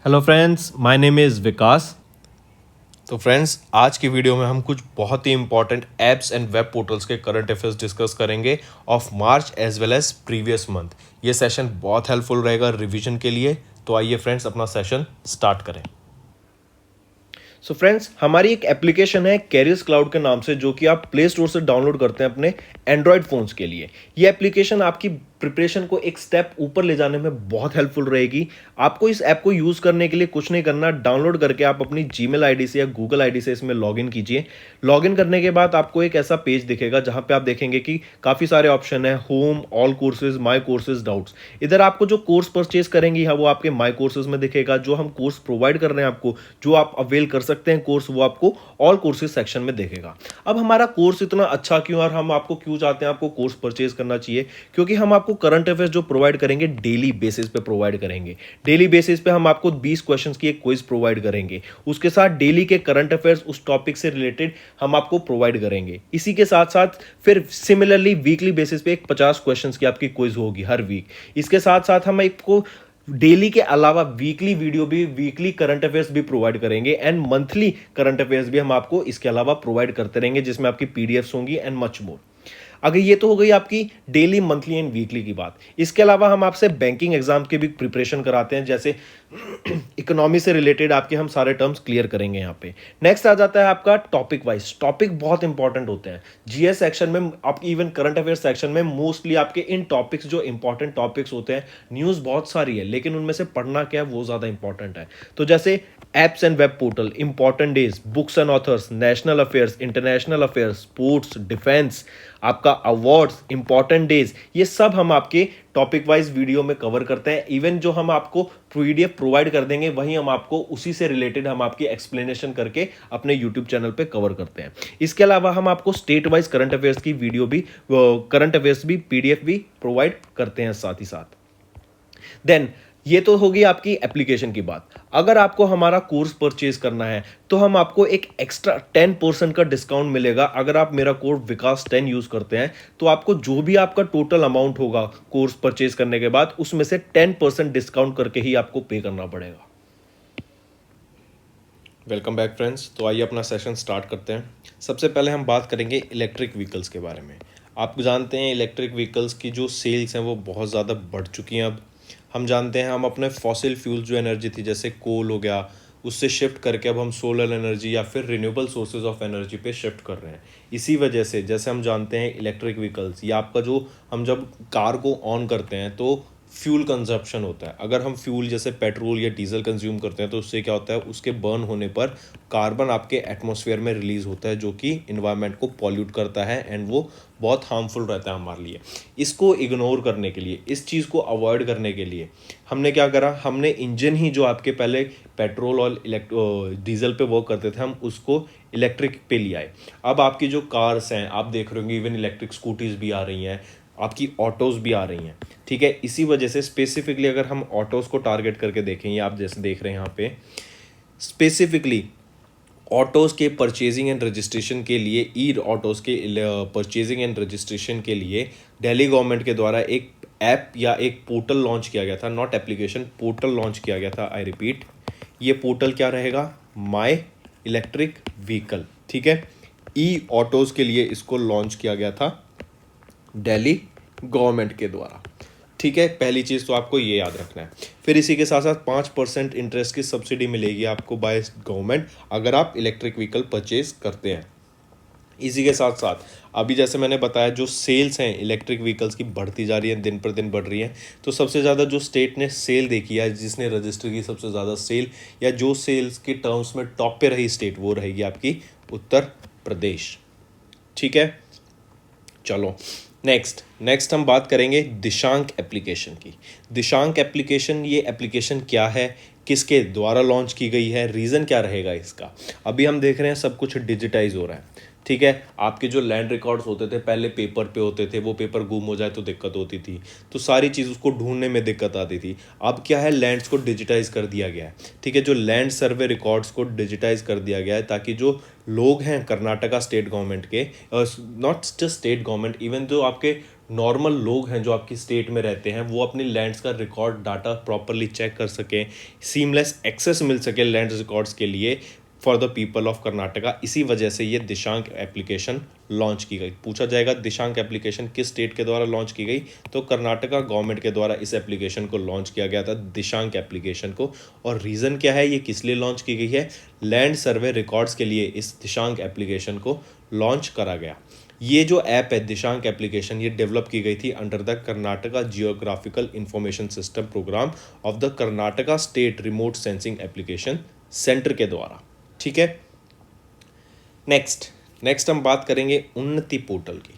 Hello friends, my name is Vikas. तो friends, आज की वीडियो में हम कुछ बहुत ही important apps and web portals के करंट अफेयर्स डिस्कस करेंगे of March as well as previous month. ये सेशन बहुत हेल्पफुल रहेगा रिवीजन के लिए। तो आइए फ्रेंड्स, अपना सेशन स्टार्ट करें। सो फ्रेंड्स, हमारी एक एप्लीकेशन है कैरियर्स क्लाउड के नाम से, जो कि आप प्ले स्टोर से डाउनलोड करते हैं अपने एंड्रॉयड फोन्स के लिए। ये एप्लीकेशन आपकी प्रिपरेशन को एक स्टेप ऊपर ले जाने में बहुत हेल्पफुल रहेगी। आपको इस ऐप को यूज करने के लिए कुछ नहीं करना, डाउनलोड करके आप अपनी जीमेल आईडी से या गूगल आईडी से इसमें लॉगिन कीजिए। लॉगिन करने के बाद आपको एक ऐसा पेज दिखेगा जहां पे आप देखेंगे कि काफी सारे ऑप्शन है, home, all courses, my courses, doubts. इधर आपको जो कोर्स परचेज करेंगे हाँ, वो आपके माई कोर्सेज में दिखेगा। जो हम कोर्स प्रोवाइड कर रहे हैं आपको, जो आप अवेल कर सकते हैं कोर्स, वो आपको ऑल कोर्सेज सेक्शन में देखेगा। अब हमारा कोर्स इतना अच्छा क्यों और हम आपको क्यों चाहते हैं आपको कोर्स परचेज करना चाहिए? क्योंकि हम आपको करंट अफेयर्स जो प्रोवाइड करेंगे डेली बेसिस पे प्रोवाइड करेंगे। डेली बेसिस पे हम आपको 20 क्वेश्चंस की एक क्विज प्रोवाइड करेंगे। उसके साथ डेली के करंट अफेयर्स उस टॉपिक से रिलेटेड हम आपको प्रोवाइड करेंगे। इसी के साथ साथ फिर सिमिलरली वीकली बेसिस पे एक 50 क्वेश्चंस की आपकी क्विज होगी हर वीक। इसके साथ साथ हम आपको डेली के अलावा वीकली वीडियो भी, वीकली करंट अफेयर्स भी प्रोवाइड करेंगे एंड मंथली करंट अफेयर्स भी हम आपको इसके अलावा प्रोवाइड करते रहेंगे, जिसमें आपकी पीडीएफ्स होंगी एंड मच मोर। अगर ये तो हो गई आपकी डेली, मंथली एंड वीकली की बात। इसके अलावा हम आपसे बैंकिंग एग्जाम के भी प्रिपरेशन कराते हैं, जैसे इकोनॉमी से रिलेटेड आपके हम सारे टर्म्स क्लियर करेंगे यहाँ पे। नेक्स्ट आ जाता है आपका टॉपिक वाइज। टॉपिक बहुत इंपॉर्टेंट होते हैं जीएस सेक्शन में, आपकी इवन करंट अफेयर सेक्शन में मोस्टली आपके इन टॉपिक्स जो इंपॉर्टेंट टॉपिक्स होते हैं, न्यूज़ बहुत सारी है लेकिन उनमें से पढ़ना क्या है वो ज़्यादा इंपॉर्टेंट है। तो जैसे apps and web portal, important days, books and authors, national affairs, international affairs, sports, defence, आपका अवार्ड्स, इंपॉर्टेंट डेज, ये सब हम आपके टॉपिक वाइज वीडियो में कवर करते हैं। इवन जो हम आपको पीडीएफ प्रोवाइड कर देंगे वही हम आपको उसी से रिलेटेड हम आपकी एक्सप्लेनेशन करके अपने यूट्यूब चैनल पे कवर करते हैं। इसके अलावा हम आपको स्टेट वाइज करंट अफेयर्स की वीडियो भी, करंट अफेयर्स भी, पीडीएफ भी प्रोवाइड करते हैं साथ ही साथ। देन ये तो होगी आपकी एप्लीकेशन की बात। अगर आपको हमारा कोर्स परचेज करना है तो हम आपको एक एक्स्ट्रा 10% का डिस्काउंट मिलेगा। अगर आप मेरा कोड विकास 10 यूज करते हैं तो आपको जो भी आपका टोटल अमाउंट होगा कोर्स परचेज करने के बाद, उसमें से 10% डिस्काउंट करके ही आपको पे करना पड़ेगा। Welcome back friends. तो आइए अपना सेशन स्टार्ट करते हैं। सबसे पहले हम बात करेंगे इलेक्ट्रिक व्हीकल्स के बारे में। आप जानते हैं इलेक्ट्रिक व्हीकल्स की जो सेल्स हैं वो बहुत ज़्यादा बढ़ चुकी हैं। अब हम जानते हैं हम अपने फॉसिल फ्यूल जो एनर्जी थी, जैसे कोल हो गया, उससे शिफ्ट करके अब हम सोलर एनर्जी या फिर रिन्यूएबल सोर्सेज ऑफ एनर्जी पे शिफ्ट कर रहे हैं। इसी वजह से जैसे हम जानते हैं इलेक्ट्रिक व्हीकल्स, या आपका जो हम जब कार को ऑन करते हैं तो फ्यूल कंजप्शन होता है। अगर हम फ्यूल जैसे पेट्रोल या डीजल कंज्यूम करते हैं तो उससे क्या होता है, उसके बर्न होने पर कार्बन आपके एटमॉस्फेयर में रिलीज होता है, जो कि इन्वायरमेंट को पॉल्यूट करता है एंड वो बहुत हार्मफुल रहता है हमारे लिए। इसको इग्नोर करने के लिए, इस चीज़ को अवॉइड करने के लिए हमने क्या करा, हमने इंजन ही जो आपके पहले पेट्रोल और डीजल पे वर्क करते थे, हम उसको इलेक्ट्रिक पे ले आए। अब आपकी जो कार्स हैं, आप देख रहे होंगे इवन इलेक्ट्रिक स्कूटीज़ भी आ रही हैं, आपकी ऑटोज़ भी आ रही हैं। ठीक है, इसी वजह से स्पेसिफिकली अगर हम ऑटोज़ को टारगेट करके देखें, ये आप जैसे देख रहे हैं यहाँ पे, स्पेसिफिकली ऑटोज़ के परचेजिंग एंड रजिस्ट्रेशन के लिए, ई ऑटोज़ के परचेजिंग एंड रजिस्ट्रेशन के लिए दिल्ली गवर्नमेंट के द्वारा एक ऐप या एक पोर्टल लॉन्च किया गया था। नॉट एप्लीकेशन, पोर्टल लॉन्च किया गया था। आई रिपीट, ये पोर्टल क्या रहेगा, माई इलेक्ट्रिक व्हीकल। ठीक है, ई ऑटोज़ के लिए इसको लॉन्च किया गया था दिल्ली गवर्नमेंट के द्वारा। ठीक है, पहली चीज़ तो आपको ये याद रखना है। फिर इसी के साथ साथ 5% इंटरेस्ट की सब्सिडी मिलेगी आपको बाय गवर्नमेंट अगर आप इलेक्ट्रिक व्हीकल परचेज करते हैं। इसी के साथ साथ अभी जैसे मैंने बताया, जो सेल्स हैं इलेक्ट्रिक व्हीकल्स की बढ़ती जा रही है, दिन पर दिन बढ़ रही है। तो सबसे ज़्यादा जो स्टेट ने सेल देखी है, जिसने रजिस्टर की सबसे ज़्यादा सेल, या जो सेल्स के टर्म्स में टॉप पे रही स्टेट, वो रहेगी आपकी उत्तर प्रदेश। ठीक है, चलो नेक्स्ट हम बात करेंगे दिशांक एप्लीकेशन की। दिशांक एप्लीकेशन, ये एप्लीकेशन क्या है, किसके द्वारा लॉन्च की गई है, रीज़न क्या रहेगा इसका? अभी हम देख रहे हैं सब कुछ डिजिटाइज हो रहा है। ठीक है, आपके जो लैंड रिकॉर्ड्स होते थे पहले पेपर पे होते थे, वो पेपर गुम हो जाए तो दिक्कत होती थी, तो सारी चीज़ उसको ढूंढने में दिक्कत आती थी। अब क्या है, लैंड्स को डिजिटाइज कर दिया गया है। ठीक है, जो लैंड सर्वे रिकॉर्ड्स को डिजिटाइज कर दिया गया है, ताकि जो लोग हैं कर्नाटका स्टेट गवर्नमेंट के, not just state government, even जो आपके नॉर्मल लोग हैं जो आपकी स्टेट में रहते हैं वो अपनी लैंड्स का रिकॉर्ड डाटा प्रॉपरली चेक कर सकें, सीमलेस एक्सेस मिल सके लैंड रिकॉर्ड्स के लिए for the people of Karnataka. इसी वजह से ये दिशांक एप्लीकेशन लॉन्च की गई। पूछा जाएगा दिशांक एप्लीकेशन किस स्टेट के द्वारा लॉन्च की गई, तो कर्नाटका गवर्नमेंट के द्वारा इस एप्लीकेशन को लॉन्च किया गया था, दिशांक एप्लीकेशन को। और रीज़न क्या है, ये किस लिए लॉन्च की गई है, लैंड सर्वे रिकॉर्ड्स के लिए इस दिशांक एप्लीकेशन को लॉन्च करा गया। ये जो ऐप है दिशांक एप्लीकेशन, ये डेवलप की गई थी under the Karnataka geographical information system program of the Karnataka state remote sensing application centre के द्वारा। ठीक है, नेक्स्ट हम बात करेंगे उन्नति पोर्टल की।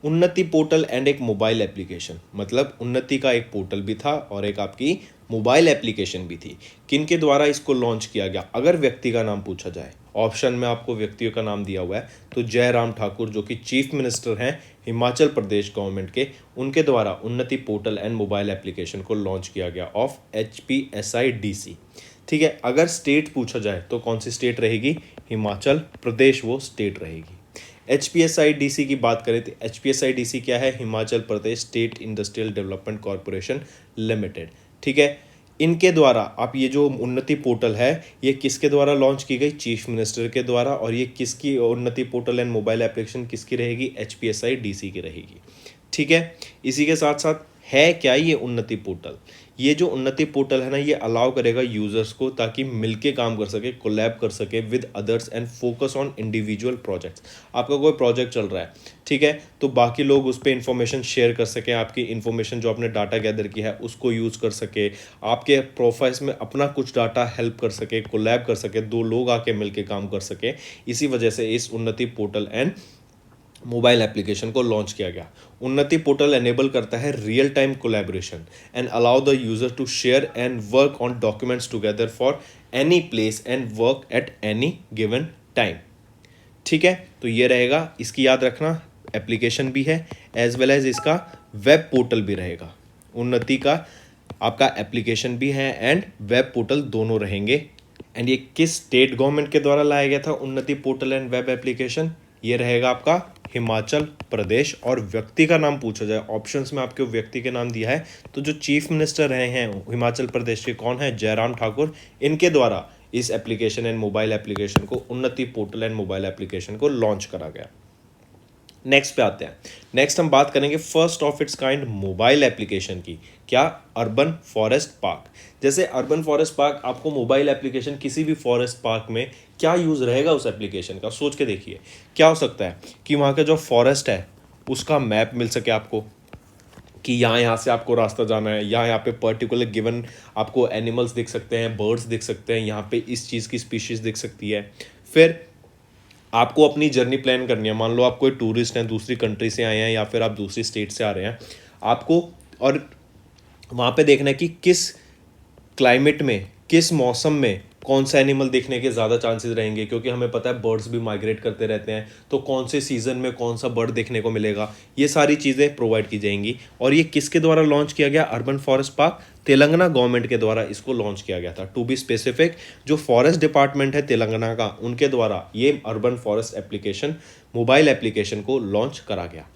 उन्नति पोर्टल एंड एक मोबाइल एप्लीकेशन, मतलब उन्नति का एक पोर्टल भी था और एक आपकी मोबाइल एप्लीकेशन भी थी। किन के द्वारा इसको लॉन्च किया गया, अगर व्यक्ति का नाम पूछा जाए, ऑप्शन में आपको व्यक्तियों का नाम दिया हुआ है, तो जयराम ठाकुर जो कि चीफ मिनिस्टर हैं हिमाचल प्रदेश गवर्नमेंट के, उनके द्वारा उन्नति पोर्टल एंड मोबाइल एप्लीकेशन को लॉन्च किया गया ऑफ HPSIDC। ठीक है, अगर स्टेट पूछा जाए तो कौन सी स्टेट रहेगी, हिमाचल प्रदेश वो स्टेट रहेगी। HPSIDC की बात करें तो HPSIDC क्या है, Himachal Pradesh state industrial development corporation limited. ठीक है, इनके द्वारा आप ये जो उन्नति पोर्टल है ये किसके द्वारा लॉन्च की गई, चीफ मिनिस्टर के द्वारा। और ये किसकी उन्नति पोर्टल एंड मोबाइल एप्लीकेशन किसकी रहेगी, HPSIDC की रहेगी। ठीक है, इसी के साथ साथ है क्या ये उन्नति पोर्टल, ये जो उन्नति पोर्टल है ना, ये अलाउ करेगा यूजर्स को ताकि मिलके काम कर सके, कोलैब कर सके with others and focus on individual projects. आपका कोई प्रोजेक्ट चल रहा है, ठीक है, तो बाकी लोग उस पर इंफॉर्मेशन शेयर कर सकें, आपकी इंफॉर्मेशन जो आपने डाटा गैदर किया है उसको यूज़ कर सके, आपके प्रोफाइल्स में अपना कुछ डाटा हेल्प कर सके, कोलैब कर सके, दो लोग आके मिलके काम कर सके। इसी वजह से इस Unnati portal and mobile application को लॉन्च किया गया। उन्नति पोर्टल एनेबल करता है real time collaboration and allow the user to share and work on documents together for any place and work at any given time. ठीक है, तो ये रहेगा, इसकी याद रखना, एप्लीकेशन भी है एज वेल एज इसका वेब पोर्टल भी रहेगा। उन्नति का आपका एप्लीकेशन भी है एंड वेब पोर्टल दोनों रहेंगे। एंड ये किस स्टेट गवर्नमेंट के द्वारा लाया गया था उन्नति पोर्टल एंड वेब एप्लीकेशन, ये रहेगा आपका हिमाचल प्रदेश। और व्यक्ति का नाम पूछा जाए, ऑप्शंस में आपके व्यक्ति के नाम दिया है, तो जो चीफ मिनिस्टर रहे हैं हिमाचल प्रदेश के कौन है, जयराम ठाकुर, इनके द्वारा इस एप्लीकेशन एंड मोबाइल एप्लीकेशन को, उन्नति पोर्टल एंड मोबाइल एप्लीकेशन को लॉन्च करा गया। नेक्स्ट पे आते हैं। नेक्स्ट हम बात करेंगे first of its kind mobile application की। क्या, अर्बन फॉरेस्ट पार्क। जैसे अर्बन फॉरेस्ट पार्क, आपको मोबाइल एप्लीकेशन किसी भी फॉरेस्ट पार्क में क्या यूज़ रहेगा उस एप्लीकेशन का, सोच के देखिए। क्या हो सकता है कि वहाँ का जो फॉरेस्ट है उसका मैप मिल सके आपको, कि यहाँ से आपको रास्ता जाना है, या यहाँ पे पर्टिकुलर गिवन आपको एनिमल्स दिख सकते हैं, बर्ड्स दिख सकते हैं, यहाँ पे इस चीज़ की स्पीशीज़ दिख सकती है। फिर आपको अपनी जर्नी प्लान करनी है, मान लो आप कोई टूरिस्ट हैं, दूसरी कंट्री से आए हैं या फिर आप दूसरी स्टेट से आ रहे हैं, आपको और वहाँ पे देखना है कि किस क्लाइमेट में, किस मौसम में कौन सा एनिमल देखने के ज़्यादा चांसेस रहेंगे, क्योंकि हमें पता है बर्ड्स भी माइग्रेट करते रहते हैं, तो कौन से सीज़न में कौन सा बर्ड देखने को मिलेगा, ये सारी चीज़ें प्रोवाइड की जाएंगी। और ये किसके द्वारा लॉन्च किया गया, urban forest park, Telangana government के द्वारा इसको लॉन्च किया गया था। टू बी स्पेसिफिक, जो फॉरेस्ट डिपार्टमेंट है तेलंगाना का, उनके द्वारा ये urban forest application, mobile application को लॉन्च करा गया।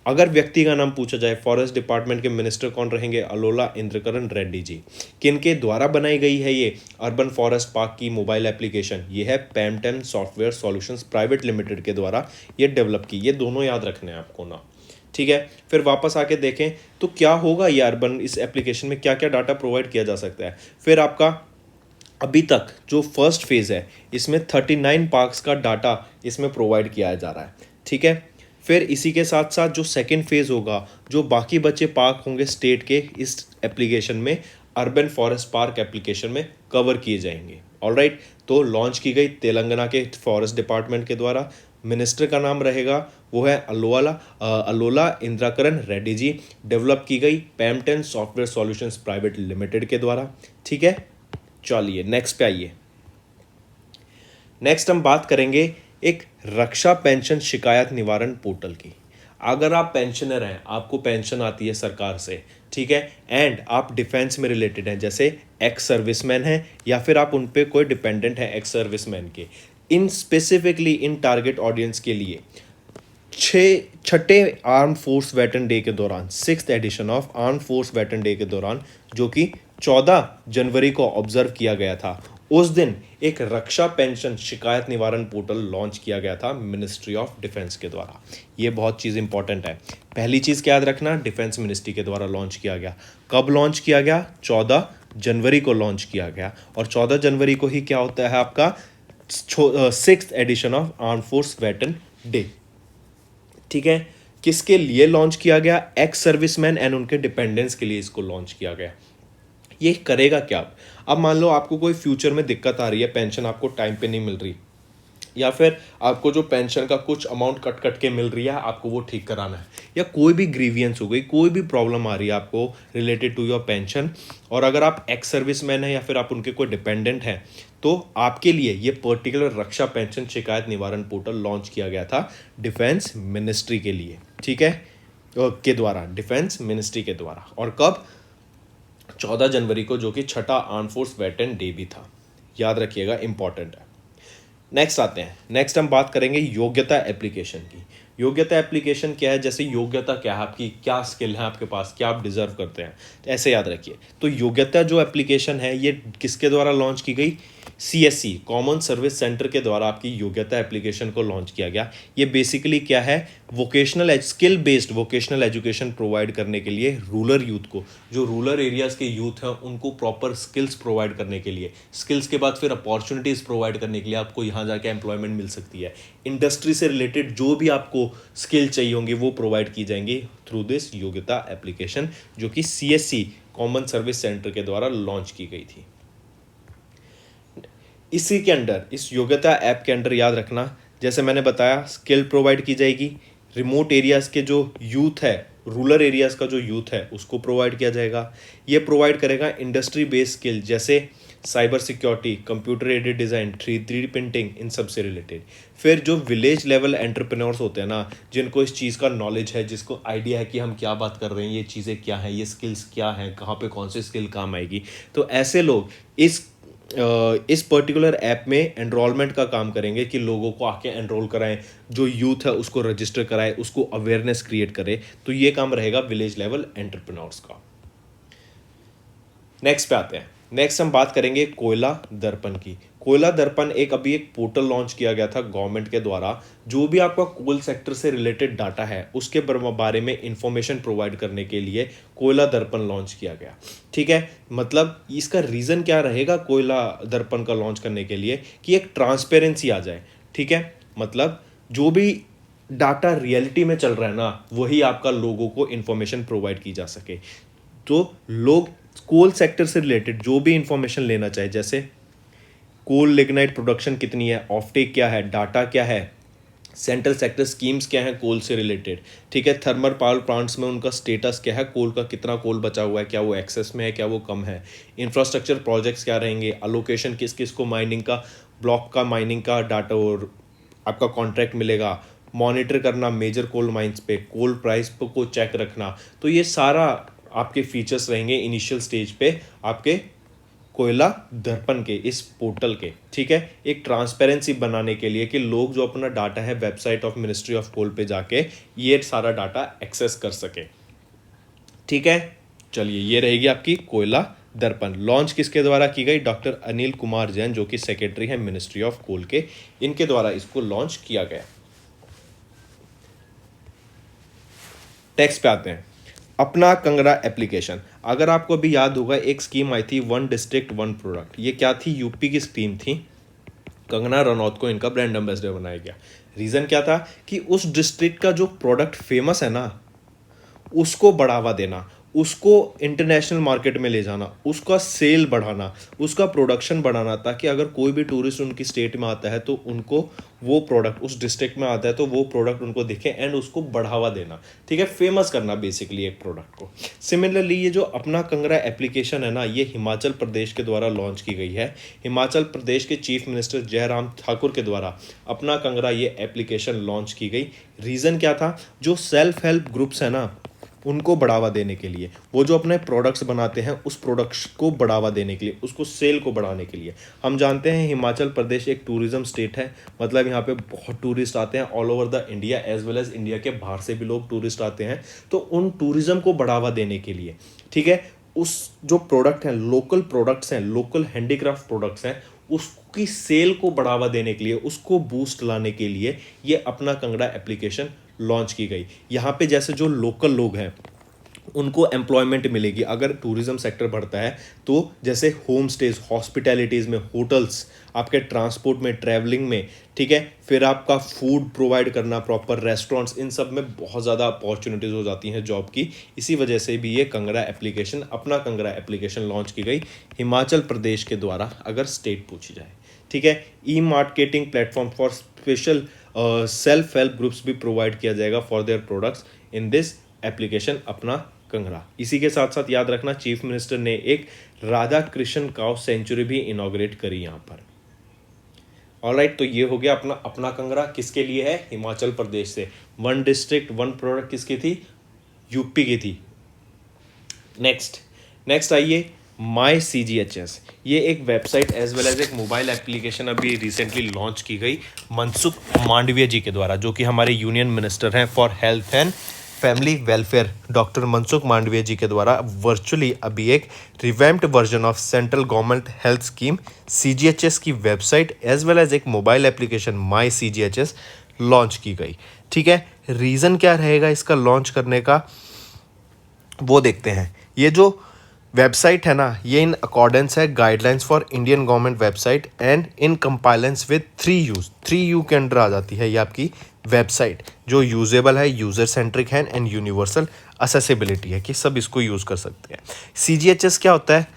अगर व्यक्ति का नाम पूछा जाए, फॉरेस्ट डिपार्टमेंट के मिनिस्टर कौन रहेंगे, अलोला इंद्रकरण रेड्डी जी। किनके द्वारा बनाई गई है ये अर्बन फॉरेस्ट पार्क की मोबाइल एप्लीकेशन, ये है पैम10 सॉफ्टवेयर सॉल्यूशंस प्राइवेट लिमिटेड के द्वारा ये डेवलप की। ये दोनों याद रखने हैं आपको ना, ठीक है। फिर वापस आके देखें तो क्या होगा ये अर्बन, इस एप्लीकेशन में क्या क्या डाटा प्रोवाइड किया जा सकता है। फिर आपका अभी तक जो फर्स्ट फेज़ है इसमें 39 पार्क्स का डाटा इसमें प्रोवाइड किया जा रहा है, ठीक है। फिर इसी के साथ साथ जो सेकेंड फेज़ होगा, जो बाकी बचे पार्क होंगे स्टेट के, इस एप्लीकेशन में, अर्बन फॉरेस्ट पार्क एप्लीकेशन में कवर किए जाएंगे। ऑलराइट, तो लॉन्च की गई तेलंगाना के फॉरेस्ट डिपार्टमेंट के द्वारा। मिनिस्टर का नाम रहेगा वो है अलोला इंद्राकरण रेड्डी जी। डेवलप की गई पैम10 सॉफ्टवेयर सॉल्यूशंस प्राइवेट लिमिटेड के द्वारा, ठीक है। चलिए नेक्स्ट पे आइए। नेक्स्ट हम बात करेंगे एक रक्षा पेंशन शिकायत निवारण पोर्टल की। अगर आप पेंशनर हैं, आपको पेंशन आती है सरकार से, ठीक है, एंड आप डिफेंस में रिलेटेड हैं, जैसे एक्स सर्विसमैन हैं या फिर आप उन पे कोई डिपेंडेंट हैं एक्स सर्विसमैन के, इन स्पेसिफिकली इन टारगेट ऑडियंस के लिए छठे आर्म फोर्स वेटरन डे के दौरान, 6th edition of arm force veteran day के दौरान, जो कि 14 जनवरी को ऑब्जर्व किया गया था, उस दिन एक रक्षा पेंशन शिकायत निवारण पोर्टल लॉन्च किया गया था मिनिस्ट्री ऑफ डिफेंस के द्वारा। ये बहुत चीज़ इंपॉर्टेंट है। पहली चीज़ क्या याद रखना, डिफेंस मिनिस्ट्री के द्वारा लॉन्च किया गया। कब लॉन्च किया गया? 14 जनवरी को लॉन्च किया गया। और 14 जनवरी को ही क्या होता है आपका 6th edition of arm force veteran day. ठीक है, किसके लिए लॉन्च किया गया? एक्स सर्विसमैन एंड उनके डिपेंडेंट्स के लिए इसको लॉन्च किया गया। ये करेगा क्या? अब मान लो आपको कोई फ्यूचर में दिक्कत आ रही है, पेंशन आपको टाइम पे नहीं मिल रही, या फिर आपको जो पेंशन का कुछ अमाउंट कट कट के मिल रही है आपको वो ठीक कराना है, या कोई भी ग्रीवियंस हो गई, कोई भी प्रॉब्लम आ रही है आपको रिलेटेड टू योर पेंशन, और अगर आप एक्स सर्विसमैन हैं या फिर आप उनके कोई डिपेंडेंट हैं, तो आपके लिए ये पर्टिकुलर रक्षा पेंशन शिकायत निवारण पोर्टल लॉन्च किया गया था डिफेंस मिनिस्ट्री के लिए। ठीक है, के द्वारा, डिफेंस मिनिस्ट्री के द्वारा। और कब? 14 जनवरी को, जो कि छठा आर्म फोर्स वेटरन डे भी था। याद रखिएगा, इंपॉर्टेंट है। नेक्स्ट आते हैं। नेक्स्ट हम बात करेंगे योग्यता एप्लीकेशन की। योग्यता एप्लीकेशन क्या है? जैसे योग्यता क्या है आपकी, क्या स्किल है आपके पास, क्या आप डिजर्व करते हैं, तो ऐसे याद रखिए। तो योग्यता जो एप्लीकेशन है ये किसके द्वारा लॉन्च की गई? CSC कॉमन सर्विस सेंटर के द्वारा आपकी योग्यता एप्लीकेशन को लॉन्च किया गया। ये बेसिकली क्या है? Vocational skill based vocational education provide करने के लिए रूरल यूथ को, जो रूरल एरियाज़ के यूथ हैं उनको प्रॉपर स्किल्स प्रोवाइड करने के लिए, स्किल्स के बाद फिर अपॉर्चुनिटीज़ प्रोवाइड करने के लिए आपको यहाँ जाके एम्प्लॉयमेंट मिल सकती है। इंडस्ट्री से रिलेटेड जो भी आपको स्किल चाहिए होंगी वो प्रोवाइड की जाएंगी थ्रू दिस योग्यता एप्लीकेशन, जो कि CSC कॉमन सर्विस सेंटर के द्वारा लॉन्च की गई थी। इसी के अंडर, इस योग्यता ऐप के अंडर याद रखना, जैसे मैंने बताया, स्किल प्रोवाइड की जाएगी। रिमोट एरियाज़ के जो यूथ है, रूरल एरियाज़ का जो यूथ है उसको प्रोवाइड किया जाएगा। ये प्रोवाइड करेगा इंडस्ट्री बेस्ड स्किल, जैसे cyber security, computer aided design, 3D printing, इन सब से रिलेटेड। फिर जो विलेज लेवल एंटरप्रेन्योर्स होते हैं ना, जिनको इस चीज़ का नॉलेज है, जिसको आइडिया है कि हम क्या बात कर रहे हैं, ये चीज़ें क्या हैं, ये स्किल्स क्या हैं, कहाँ पे कौन सी स्किल काम आएगी, तो ऐसे लोग इस पर्टिकुलर ऐप में एनरोलमेंट का काम करेंगे कि लोगों को आके एनरोल कराएं, जो यूथ है उसको रजिस्टर कराएं, उसको अवेयरनेस क्रिएट करें। तो ये काम रहेगा विलेज लेवल एंटरप्रेन्योर्स का। नेक्स्ट पे आते हैं। नेक्स्ट हम बात करेंगे कोयला दर्पण की। कोयला दर्पण अभी एक पोर्टल लॉन्च किया गया था गवर्नमेंट के द्वारा, जो भी आपका कोल सेक्टर से रिलेटेड डाटा है उसके बारे में इंफॉर्मेशन प्रोवाइड करने के लिए कोयला दर्पण लॉन्च किया गया। ठीक है, मतलब इसका रीज़न क्या रहेगा कोयला दर्पण का लॉन्च करने के लिए, कि एक ट्रांसपेरेंसी आ जाए। ठीक है, मतलब जो भी डाटा रियलिटी में चल रहा है ना, वही आपका लोगों को इंफॉर्मेशन प्रोवाइड की जा सके। तो लोग कोल सेक्टर से रिलेटेड जो भी इंफॉर्मेशन लेना चाहे, जैसे कोल लिग्नाइट प्रोडक्शन कितनी है, ऑफटेक क्या है, डाटा क्या है, सेंट्रल सेक्टर स्कीम्स क्या है कोल से रिलेटेड। ठीक है, थर्मल पावर प्लांट्स में उनका स्टेटस क्या है, कोल का कितना कोल बचा हुआ है, क्या वो एक्सेस में है, क्या वो कम है, इंफ्रास्ट्रक्चर प्रोजेक्ट्स क्या रहेंगे, अलोकेशन किस किस को माइनिंग का, ब्लॉक का माइनिंग का डाटा और आपका कॉन्ट्रैक्ट मिलेगा, मॉनिटर करना मेजर कोल माइंस पे, कोल प्राइस को चेक रखना। तो ये सारा आपके फीचर्स रहेंगे इनिशियल स्टेज पे आपके कोयला दर्पण के इस पोर्टल के। ठीक है, एक ट्रांसपेरेंसी बनाने के लिए कि लोग जो अपना डाटा है website of ministry of coal पे जाके ये सारा डाटा एक्सेस कर सके। ठीक है, चलिए, ये रहेगी आपकी कोयला दर्पण। लॉन्च किसके द्वारा की गई? डॉक्टर अनिल कुमार जैन, जो कि सेक्रेटरी है मिनिस्ट्री ऑफ कोल के, इनके द्वारा इसको लॉन्च किया गया। टेक्स्ट पे आते हैं। अपना कंगरा एप्लीकेशन। अगर आपको अभी याद होगा, एक स्कीम आई थी, वन डिस्ट्रिक्ट वन प्रोडक्ट। ये क्या थी? यूपी की स्कीम थी। कंगना रनौत को इनका ब्रांड एम्बेसडर बनाया गया। रीज़न क्या था? कि उस डिस्ट्रिक्ट का जो प्रोडक्ट फेमस है ना, उसको बढ़ावा देना, उसको इंटरनेशनल मार्केट में ले जाना, उसका सेल बढ़ाना, उसका प्रोडक्शन बढ़ाना, ताकि अगर कोई भी टूरिस्ट उनकी स्टेट में आता है तो उनको वो प्रोडक्ट, उस डिस्ट्रिक्ट में आता है तो वो प्रोडक्ट उनको दिखे एंड उसको बढ़ावा देना। ठीक है, फेमस करना बेसिकली एक प्रोडक्ट को। सिमिलरली ये जो अपना कंगरा एप्लीकेशन है ना, ये हिमाचल प्रदेश के द्वारा लॉन्च की गई है। हिमाचल प्रदेश के चीफ मिनिस्टर जयराम ठाकुर के द्वारा अपना कंगरा ये एप्लीकेशन लॉन्च की गई। रीज़न क्या था? जो सेल्फ हेल्प ग्रुप्स है ना, उनको बढ़ावा देने के लिए, वो जो अपने प्रोडक्ट्स बनाते हैं उस प्रोडक्ट्स को बढ़ावा देने के लिए, उसको सेल को बढ़ाने के लिए। हम जानते हैं हिमाचल प्रदेश एक टूरिज्म स्टेट है, मतलब यहाँ पे बहुत टूरिस्ट आते हैं all over the India, as well as India के बाहर से भी लोग टूरिस्ट आते हैं। तो उन टूरिज्म को बढ़ावा देने के लिए, ठीक है, उस जो प्रोडक्ट हैं, लोकल प्रोडक्ट्स हैं, लोकल हैंडीक्राफ्ट प्रोडक्ट्स हैं, उसकी सेल को बढ़ावा देने के लिए, उसको बूस्ट लाने के लिए ये अपना कंगड़ा एप्लीकेशन लॉन्च की गई। यहाँ पे जैसे जो लोकल लोग हैं उनको एम्प्लॉयमेंट मिलेगी अगर टूरिज्म सेक्टर बढ़ता है, तो जैसे होम स्टेज, हॉस्पिटैलिटीज़ में, होटल्स, आपके ट्रांसपोर्ट में, ट्रैवलिंग में, ठीक है, फिर आपका फूड प्रोवाइड करना, प्रॉपर रेस्टोरेंट्स, इन सब में बहुत ज़्यादा अपॉर्चुनिटीज़ हो जाती हैं जॉब की। इसी वजह से भी ये Kangra application, Apna Kangra application launch की गई हिमाचल प्रदेश के द्वारा, अगर स्टेट पूछी जाए, ठीक है। E marketing platform for special self help groups भी प्रोवाइड किया जाएगा for their products in this application Apna Kangra. इसी के साथ साथ याद रखना, चीफ मिनिस्टर ने एक राधा कृष्ण काउ सेंचुरी भी इनॉग्रेट करी यहाँ पर। ऑलराइट, तो ये हो गया अपना अपना कंगड़ा, किसके लिए है, हिमाचल प्रदेश से। वन डिस्ट्रिक्ट वन प्रोडक्ट किसकी थी, यूपी की थी। नेक्स्ट आइए माई CGHS, ये एक वेबसाइट एज वेल एज एक मोबाइल एप्लीकेशन अभी रिसेंटली लॉन्च की गई मनसुख मांडविया जी के द्वारा, जो कि हमारे यूनियन मिनिस्टर हैं for health and family welfare, doctor Mansukh Mandaviya ji के द्वारा वर्चुअली अभी एक revamped version of central government health scheme CGHS की वेबसाइट एज वेल एज एक mobile application my CGHS launch की गई, ठीक है। रीज़न क्या रहेगा इसका लॉन्च करने का, वो देखते हैं। ये जो वेबसाइट है ना, ये इन अकॉर्डेंस है guidelines for Indian government website and in compliance with 3U के अंडर आ जाती है ये आपकी वेबसाइट, जो यूजेबल है, यूज़र सेंट्रिक है एंड यूनिवर्सल असेसिबिलिटी है कि सब इसको यूज़ कर सकते हैं। CGHS क्या होता है,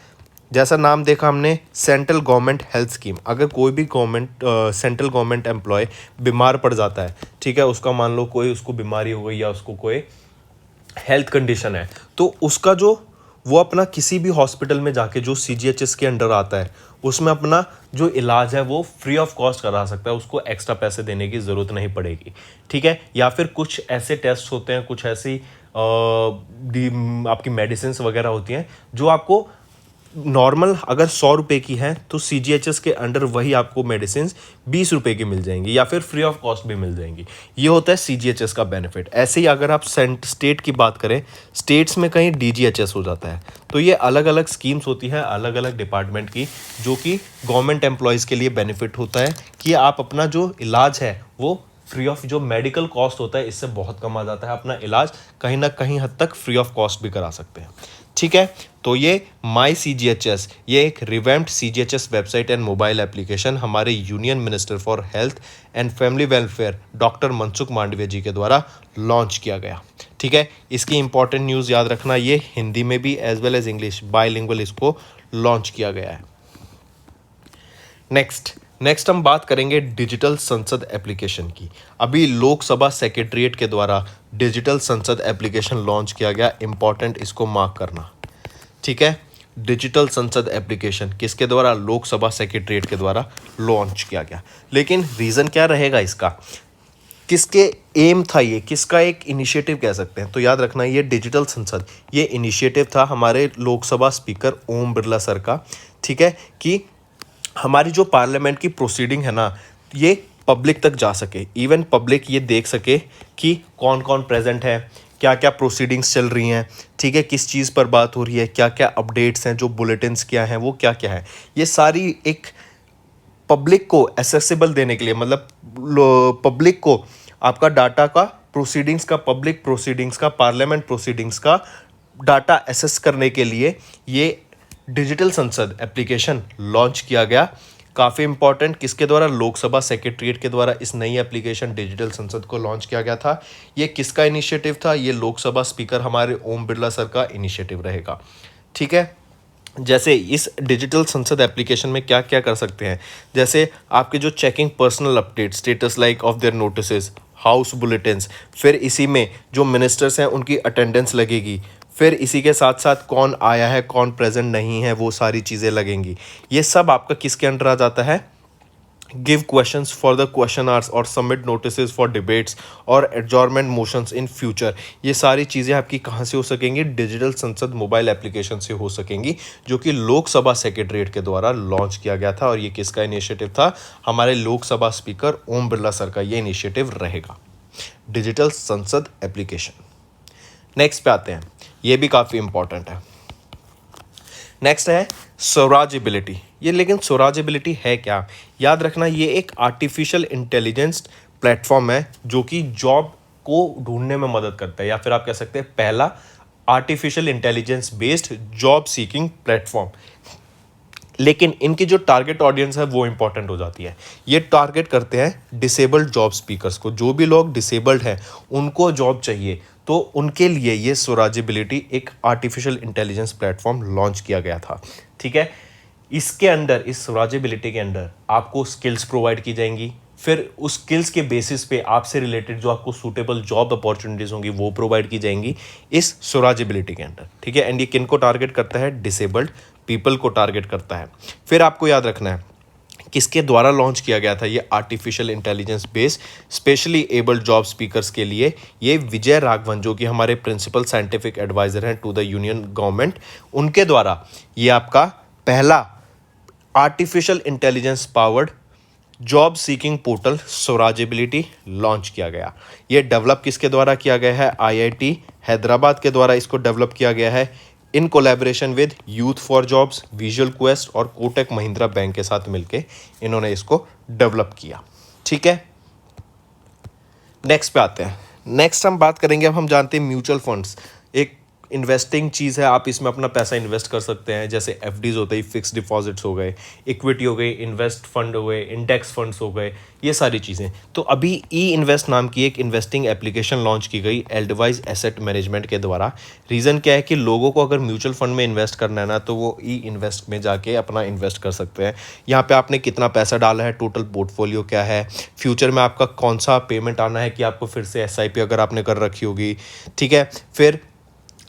जैसा नाम देखा हमने, सेंट्रल गवर्नमेंट हेल्थ स्कीम। अगर कोई भी सेंट्रल गवर्नमेंट एम्प्लॉय बीमार पड़ जाता है, ठीक है, उसका मान लो कोई उसको बीमारी हो गई या उसको कोई हेल्थ कंडीशन है, तो उसका जो वो अपना किसी भी हॉस्पिटल में जाके जो CGHS के अंडर आता है उसमें अपना जो इलाज है वो फ्री ऑफ कॉस्ट करा सकता है, उसको एक्स्ट्रा पैसे देने की ज़रूरत नहीं पड़ेगी, ठीक है। या फिर कुछ ऐसे टेस्ट होते हैं, कुछ ऐसी आपकी मेडिसिन वगैरह होती हैं जो आपको नॉर्मल अगर 100 रुपये की है तो CGHS के अंडर वही आपको मेडिसिन 20 रुपये की मिल जाएंगी या फिर फ्री ऑफ कॉस्ट भी मिल जाएंगी। ये होता है CGHS का बेनिफिट। ऐसे ही अगर आप स्टेट की बात करें, स्टेट्स में कहीं DGHS हो जाता है, तो ये अलग अलग स्कीम्स होती हैं अलग अलग डिपार्टमेंट की, जो कि गवर्नमेंट एम्प्लॉयज़ के लिए बेनिफिट होता है कि आप अपना जो इलाज है वो फ्री ऑफ, जो मेडिकल कॉस्ट होता है इससे बहुत कम आ जाता है, अपना इलाज कहीं ना कहीं हद तक फ्री ऑफ कॉस्ट भी करा सकते हैं, ठीक है। तो ये माई CGHS, ये एक revamped CGHS website and mobile application हमारे union minister for health and family welfare doctor Mansukh Mandaviya ji के द्वारा लॉन्च किया गया, ठीक है। इसकी इंपॉर्टेंट न्यूज़ याद रखना, ये हिंदी में भी as well as English bilingual इसको लॉन्च किया गया है। नेक्स्ट हम बात करेंगे डिजिटल संसद एप्लीकेशन की। अभी लोकसभा सेक्रेटरीट के द्वारा डिजिटल संसद एप्लीकेशन लॉन्च किया गया, इंपॉर्टेंट, इसको मार्क करना, ठीक है। डिजिटल संसद एप्लीकेशन किसके द्वारा, लोकसभा सेक्रेटरीट के द्वारा लॉन्च किया गया। लेकिन रीज़न क्या रहेगा इसका, किसके एम था, ये किसका एक इनिशिएटिव कह सकते हैं, तो याद रखना ये डिजिटल संसद, ये इनिशिएटिव था हमारे लोकसभा स्पीकर ओम बिरला सर का, ठीक है, कि हमारी जो पार्लियामेंट की प्रोसीडिंग है ना, ये पब्लिक तक जा सके, इवन पब्लिक ये देख सके कि कौन कौन प्रेजेंट है, क्या क्या प्रोसीडिंग्स चल रही हैं, ठीक है, किस चीज़ पर बात हो रही है, क्या क्या अपडेट्स हैं, जो बुलेटिन्स क्या हैं, वो क्या क्या है, ये सारी एक पब्लिक को एसेसिबल देने के लिए, मतलब पब्लिक को आपका डाटा का प्रोसीडिंग्स का, पब्लिक प्रोसीडिंग्स का, पार्लियामेंट प्रोसीडिंग्स का डाटा एसेस करने के लिए ये डिजिटल संसद एप्लीकेशन लॉन्च किया गया। काफ़ी इंपॉर्टेंट, किसके द्वारा, लोकसभा सेक्रेटरीट के द्वारा इस नई एप्लीकेशन डिजिटल संसद को लॉन्च किया गया था। ये किसका इनिशिएटिव था, ये लोकसभा स्पीकर हमारे ओम बिरला सर का इनिशिएटिव रहेगा, ठीक है। जैसे इस डिजिटल संसद एप्लीकेशन में क्या क्या कर सकते हैं, जैसे आपके जो checking personal update, status like of their notices, house bulletins, फिर इसी में जो मिनिस्टर्स हैं उनकी अटेंडेंस लगेगी, फिर इसी के साथ साथ कौन आया है कौन प्रेजेंट नहीं है वो सारी चीज़ें लगेंगी। ये सब आपका किसके अंडर आ जाता है, give questions for the question hours और सबमिट नोटिसेस फॉर डिबेट्स और एडजॉर्नमेंट मोशंस इन फ्यूचर। ये सारी चीज़ें आपकी कहाँ से हो सकेंगी? डिजिटल संसद मोबाइल एप्लीकेशन से हो सकेंगी, जो कि लोकसभा सेक्रेटरीट के द्वारा लॉन्च किया गया था। और ये किसका इनिशिएटिव था? हमारे लोकसभा स्पीकर ओम बिरला सर का ये इनिशिएटिव रहेगा, डिजिटल संसद एप्लीकेशन। नेक्स्ट पे आते हैं, ये भी काफ़ी इंपॉर्टेंट है। नेक्स्ट है स्वराजेबिलिटी। ये लेकिन स्वराजेबिलिटी है क्या? याद रखना, ये एक आर्टिफिशियल इंटेलिजेंस प्लेटफॉर्म है जो कि जॉब को ढूंढने में मदद करता है, या फिर आप कह सकते हैं पहला artificial intelligence based job seeking platform. लेकिन इनकी जो टारगेट ऑडियंस है वो इंपॉर्टेंट हो जाती है। ये टारगेट करते हैं डिसेबल्ड जॉब स्पीकर्स को। जो भी लोग डिसेबल्ड हैं उनको जॉब चाहिए, तो उनके लिए ये स्वराजेबिलिटी एक आर्टिफिशियल इंटेलिजेंस प्लेटफॉर्म लॉन्च किया गया था। ठीक है, इसके अंदर, इस स्वराजेबिलिटी के अंदर आपको स्किल्स प्रोवाइड की जाएंगी, फिर उस स्किल्स के बेसिस पे आपसे रिलेटेड जो आपको सूटेबल जॉब अपॉर्चुनिटीज़ होंगी वो प्रोवाइड की जाएंगी इस स्वराजेबिलिटी के अंदर। ठीक है, एंड ये किन को टारगेट करता है? डिसेबल्ड पीपल को टारगेट करता है। फिर आपको याद रखना है किसके द्वारा लॉन्च किया गया था ये artificial intelligence based specially abled job speakers के लिए। ये विजय राघवन, जो कि हमारे प्रिंसिपल साइंटिफिक एडवाइजर हैं टू द यूनियन गवर्नमेंट, उनके द्वारा ये आपका पहला artificial intelligence powered job seeking portal Swarajability launch किया गया। ये डेवलप किसके द्वारा किया गया है? आईआईटी हैदराबाद के द्वारा इसको डेवलप किया गया है in collaboration with youth for jobs, visual quest और कोटक महिंद्रा बैंक के साथ मिलके इन्होंने इसको डेवलप किया। ठीक है, नेक्स्ट पे आते हैं। नेक्स्ट हम बात करेंगे, अब हम जानते हैं म्यूचुअल फंड्स एक इन्वेस्टिंग चीज़ है। आप इसमें अपना पैसा इन्वेस्ट कर सकते हैं, जैसे एफडीज होते हैं, फिक्स डिपॉजिट्स हो गए, इक्विटी हो गई, इन्वेस्ट फंड हो गए, इंडेक्स फंड्स हो गए, ये सारी चीज़ें। तो अभी ई इन्वेस्ट नाम की एक इन्वेस्टिंग एप्लीकेशन लॉन्च की गई एल्डवाइज एसेट मैनेजमेंट के द्वारा। रीज़न क्या है कि लोगों को अगर म्यूचुअल फंड में इन्वेस्ट करना है ना, तो वो ई इन्वेस्ट में जाके अपना इन्वेस्ट कर सकते हैं। यहाँ पे आपने कितना पैसा डाला है, टोटल पोर्टफोलियो क्या है, फ्यूचर में आपका कौन सा पेमेंट आना है कि आपको फिर से एसआईपी अगर आपने कर रखी होगी। ठीक है, फिर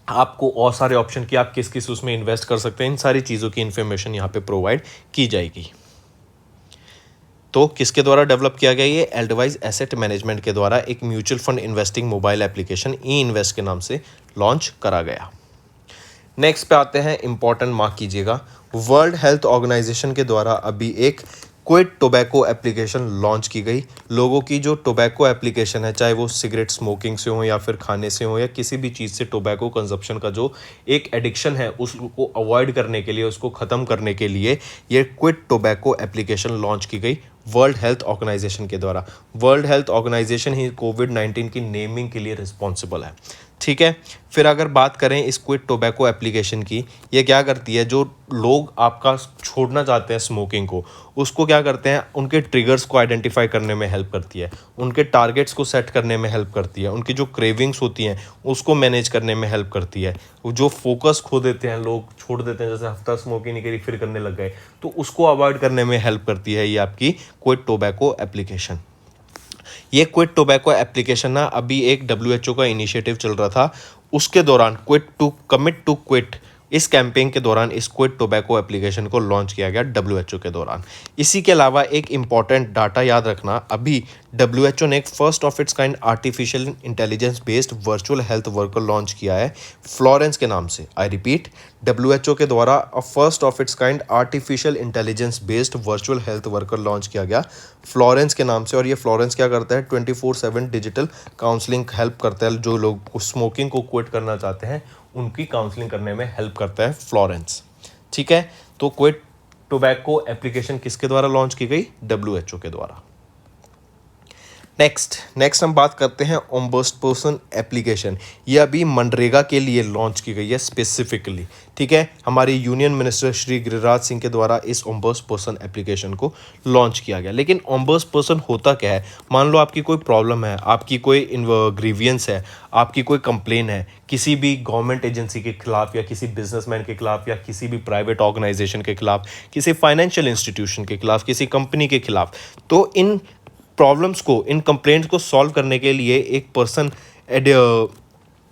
आपको और सारे ऑप्शन कि आप किस किस उसमें इन्वेस्ट कर सकते हैं, इन सारी चीज़ों की इन्फॉर्मेशन यहाँ पे प्रोवाइड की जाएगी। तो किसके द्वारा डेवलप किया गया? ये एल्डवाइज एसेट मैनेजमेंट के द्वारा एक mutual fund investing mobile application e invest के नाम से लॉन्च करा गया। नेक्स्ट पे आते हैं, इंपॉर्टेंट मार्क कीजिएगा, वर्ल्ड हेल्थ ऑर्गेनाइजेशन के द्वारा अभी एक क्विट टोबैको एप्लीकेशन लॉन्च की गई। लोगों की जो टोबैको एप्लीकेशन है, चाहे वो सिगरेट स्मोकिंग से हो या फिर खाने से हो या किसी भी चीज़ से टोबैको कंजप्शन का जो एक एडिक्शन है उसको अवॉइड करने के लिए, उसको ख़त्म करने के लिए ये क्विट टोबैको एप्लीकेशन लॉन्च की गई वर्ल्ड हेल्थ ऑर्गेनाइजेशन के द्वारा। वर्ल्ड हेल्थ ऑर्गेनाइजेशन ही कोविड-19 की नेमिंग के लिए रिस्पॉन्सिबल है। ठीक है, फिर अगर बात करें इस क्विट टोबैको एप्लीकेशन की, ये क्या करती है? जो लोग आपका छोड़ना चाहते हैं स्मोकिंग को, उसको क्या करते हैं, उनके ट्रिगर्स को आइडेंटिफाई करने में हेल्प करती है, उनके टारगेट्स को सेट करने में हेल्प करती है, उनकी जो क्रेविंग्स होती हैं उसको मैनेज करने में हेल्प करती है। जो फोकस खो देते हैं लोग, छोड़ देते हैं, जैसे हफ्ता स्मोकिंग नहीं करी फिर करने लग गए, तो उसको अवॉइड करने में हेल्प करती है ये आपकी क्विट टोबैको एप्लीकेशन। ये क्विट टोबैको एप्लीकेशन ना अभी एक WHO का इनिशिएटिव चल रहा था, उसके दौरान कमिट टू क्विट, इस कैंपेन के दौरान इस क्विट टोबैको एप्लीकेशन को लॉन्च किया गया WHO के दौरान। इसी के अलावा एक इंपॉर्टेंट डाटा याद रखना, अभी WHO ने एक first of its kind artificial intelligence based virtual health worker launch किया है फ्लोरेंस के नाम से। आई रिपीट, WHO के द्वारा first of its kind artificial intelligence based virtual health worker launch किया गया फ्लोरेंस के नाम से। और ये फ्लोरेंस क्या करता है? 24/7 डिजिटल काउंसलिंग हेल्प करता है। जो लोग स्मोकिंग को क्विट करना चाहते हैं उनकी काउंसलिंग करने में हेल्प करता है फ्लोरेंस। ठीक है, तो क्विट टोबैको एप्लीकेशन किसके द्वारा लॉन्च की गई? WHO के द्वारा। नेक्स्ट हम बात करते हैं ओम्बड्सपर्सन एप्लीकेशन। ये अभी मनरेगा के लिए लॉन्च की गई है स्पेसिफिकली। ठीक है, हमारे यूनियन मिनिस्टर श्री गिरिराज सिंह के द्वारा इस ओम्बड्सपर्सन एप्लीकेशन को लॉन्च किया गया। लेकिन ओम्बड्सपर्सन होता क्या है? मान लो आपकी कोई प्रॉब्लम है, आपकी कोई ग्रीवियंस है, आपकी कोई कंप्लेन है किसी भी गवर्नमेंट एजेंसी के खिलाफ या किसी बिजनेसमैन के खिलाफ या किसी भी प्राइवेट ऑर्गेनाइजेशन के खिलाफ, किसी फाइनेंशियल इंस्टीट्यूशन के खिलाफ, किसी कंपनी के खिलाफ, तो इन प्रॉब्लम्स को, इन कंप्लेंट्स को सॉल्व करने के लिए एक पर्सन,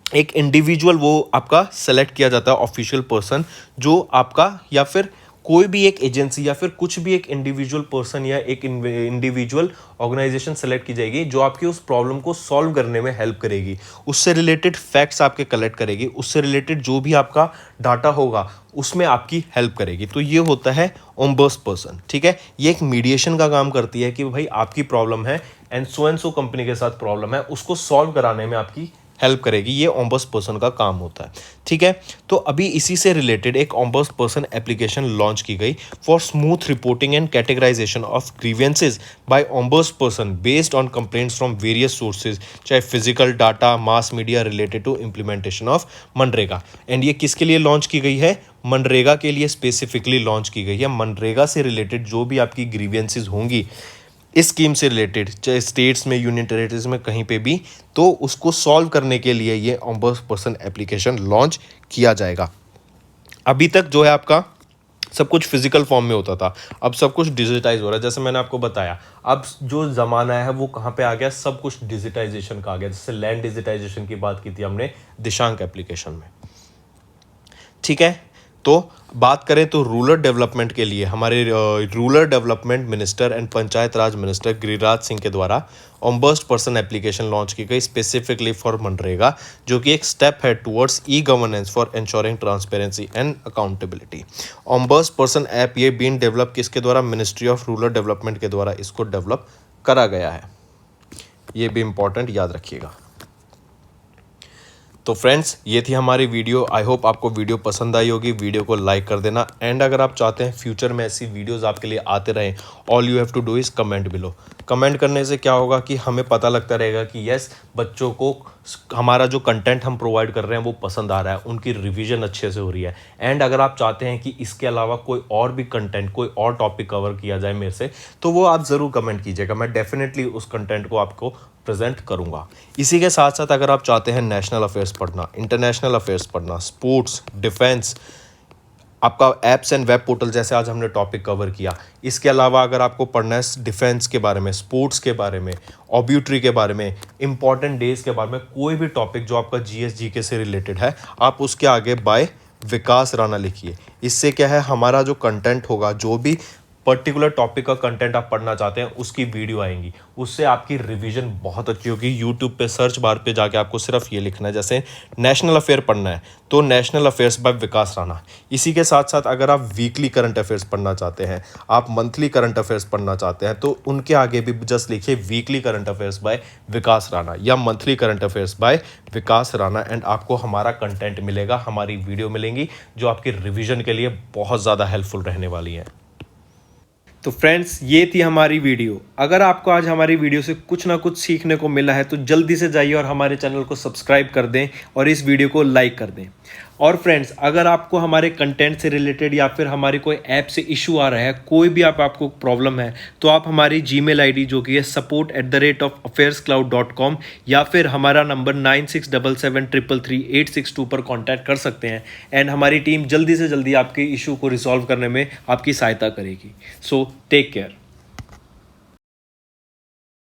एक इंडिविजुअल वो आपका सेलेक्ट किया जाता है, ऑफिशियल पर्सन, जो आपका या फिर कोई भी एक एजेंसी या फिर कुछ भी एक इंडिविजुअल पर्सन या एक इंडिविजुअल ऑर्गेनाइजेशन सेलेक्ट की जाएगी जो आपकी उस प्रॉब्लम को सॉल्व करने में हेल्प करेगी, उससे रिलेटेड फैक्ट्स आपके कलेक्ट करेगी, उससे रिलेटेड जो भी आपका डाटा होगा उसमें आपकी हेल्प करेगी। तो ये होता है ओम्बड्सपर्सन, ठीक है। ये एक मीडिएशन का काम करती है कि भाई आपकी प्रॉब्लम है एंड सो कंपनी के साथ प्रॉब्लम है, उसको सॉल्व कराने में आपकी हेल्प करेगी। ये ओम्बड्सपर्सन का काम होता है, ठीक है। तो अभी इसी से रिलेटेड एक ओम्बड्सपर्सन एप्लीकेशन लॉन्च की गई for smooth reporting and categorisation of grievances by ombudsperson based on complaints from various sources, चाहे physical data, mass media related to implementation of MNREGA. And ये किसके लिए लॉन्च की गई है? मनरेगा के लिए स्पेसिफिकली लॉन्च की गई है। मनरेगा से रिलेटेड जो भी आपकी ग्रीवेंसेज होंगी इस स्कीम से रिलेटेड, चाहे स्टेट्स में, यूनियन टेरिटरीज में, कहीं पे भी, तो उसको सॉल्व करने के लिए ये ओम्बड्सपर्सन एप्लीकेशन लॉन्च किया जाएगा। अभी तक जो है आपका सब कुछ फिजिकल फॉर्म में होता था, अब सब कुछ डिजिटाइज हो रहा है। जैसे मैंने आपको बताया, अब जो ज़माना है वो कहाँ पे आ गया? सब कुछ डिजिटाइजेशन का आ गया। जैसे लैंड डिजिटाइजेशन की बात की थी हमने दिशांक एप्लीकेशन में, ठीक है। तो बात करें तो रूरल डेवलपमेंट के लिए हमारे rural development minister and panchayat Raj minister Giriraj Singh के द्वारा ओम्बड्सपर्सन एप्लीकेशन लॉन्च की गई स्पेसिफिकली फॉर मनरेगा, जो कि एक स्टेप है towards e governance for ensuring transparency and accountability. Ombudsperson app ये बीन डेवलप किसके द्वारा? मिनिस्ट्री ऑफ रूरल डेवलपमेंट के द्वारा इसको डेवलप करा गया है। ये भी इंपॉर्टेंट याद रखिएगा। तो फ्रेंड्स, ये थी हमारी वीडियो। आई होप आपको वीडियो पसंद आई होगी। वीडियो को लाइक कर देना एंड अगर आप चाहते हैं फ्यूचर में ऐसी वीडियोस आपके लिए आते रहें, all you have to do is comment below. Comment करने से क्या होगा कि हमें पता लगता रहेगा कि यस, बच्चों को हमारा जो कंटेंट हम प्रोवाइड कर रहे हैं वो पसंद आ रहा है, उनकी रिवीजन अच्छे से हो रही है। एंड अगर आप चाहते हैं कि इसके अलावा कोई और भी कंटेंट, कोई और टॉपिक कवर किया जाए मेरे से, तो वो आप ज़रूर कमेंट कीजिएगा। मैं डेफिनेटली उस कंटेंट को आपको प्रेजेंट करूंगा। इसी के साथ साथ अगर आप चाहते हैं नेशनल अफेयर्स पढ़ना, इंटरनेशनल अफेयर्स पढ़ना, स्पोर्ट्स, डिफेंस, आपका एप्स एंड वेब पोर्टल जैसे आज हमने टॉपिक कवर किया, इसके अलावा अगर आपको पढ़ना है डिफेंस के बारे में, स्पोर्ट्स के बारे में, ऑब्यूट्री के बारे में, इंपॉर्टेंट डेज के बारे में, कोई भी टॉपिक जो आपका जीएस जीके से रिलेटेड है, आप उसके आगे बाय विकास राणा लिखिए। इससे क्या है, हमारा जो कंटेंट होगा, जो भी पर्टिकुलर टॉपिक का कंटेंट आप पढ़ना चाहते हैं उसकी वीडियो आएंगी, उससे आपकी रिवीजन बहुत अच्छी होगी। यूट्यूब पे सर्च बार पे जाके आपको सिर्फ ये लिखना है, जैसे नेशनल अफेयर पढ़ना है तो national affairs by Vikas Rana. इसी के साथ साथ अगर आप वीकली करंट अफेयर्स पढ़ना चाहते हैं, आप मंथली करंट अफेयर्स पढ़ना चाहते हैं, तो उनके आगे भी जस्ट लिखिए weekly current affairs by Vikas Rana या monthly current affairs by Vikas Rana and आपको हमारा कंटेंट मिलेगा, हमारी वीडियो मिलेंगी जो आपकी रिवीजन के लिए बहुत ज़्यादा हेल्पफुल रहने वाली है। तो फ्रेंड्स, ये थी हमारी वीडियो। अगर आपको आज हमारी वीडियो से कुछ ना कुछ सीखने को मिला है तो जल्दी से जाइए और हमारे चैनल को सब्सक्राइब कर दें और इस वीडियो को लाइक कर दें। और फ्रेंड्स, अगर आपको हमारे कंटेंट से रिलेटेड या फिर हमारी कोई ऐप से इशू आ रहा है, कोई भी आपको प्रॉब्लम है, तो आप हमारी जीमेल आईडी जो कि है support@affairscloud.com या फिर हमारा नंबर 9677333862 पर कॉन्टैक्ट कर सकते हैं एंड हमारी टीम जल्दी से जल्दी आपके इशू को रिजॉल्व करने में आपकी सहायता करेगी। So take care.